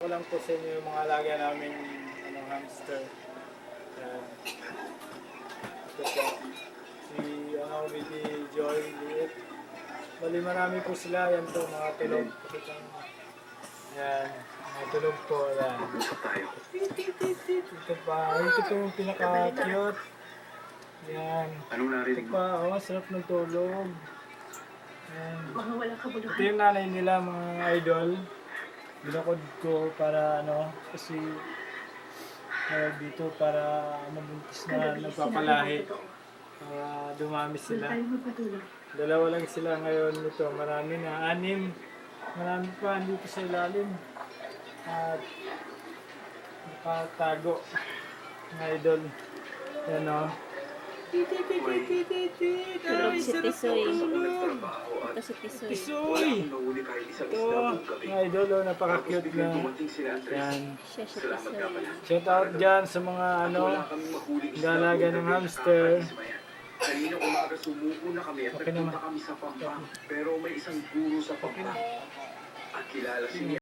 Ko lang po sa inyo yung mga alaga namin hamster. Yan. Ito po. Si Willie, Joy, Liit. Bali marami po sila. Yan po mga tulog. Yan. Mga tulog po. Yan. Ito pa. Ito po yung pinaka-cute. Yan. Ito pa. Oh, sarap ng tulog. Yan. Ito yung nanay nila mga idol. Binakod ko para kasi dito para mabuntis na nagpapalahi. Para dumami sila. Dalawa lang sila ngayon nito. Marami na. 6. Marami pa dito sa ilalim. At nakatago. Mga idol. Yan o. Tulog si Tisoy. Ito si Tisoy. Tisoy! Ito, mga idol, napaka-cute na. Yan. Siya si Tisoy. Shout out dyan sa mga galaga ng hamster. Kanina umaga sumuko na kami at nagpunta kami sa Pampa. Pero may isang guro sa Pampa. At kilala si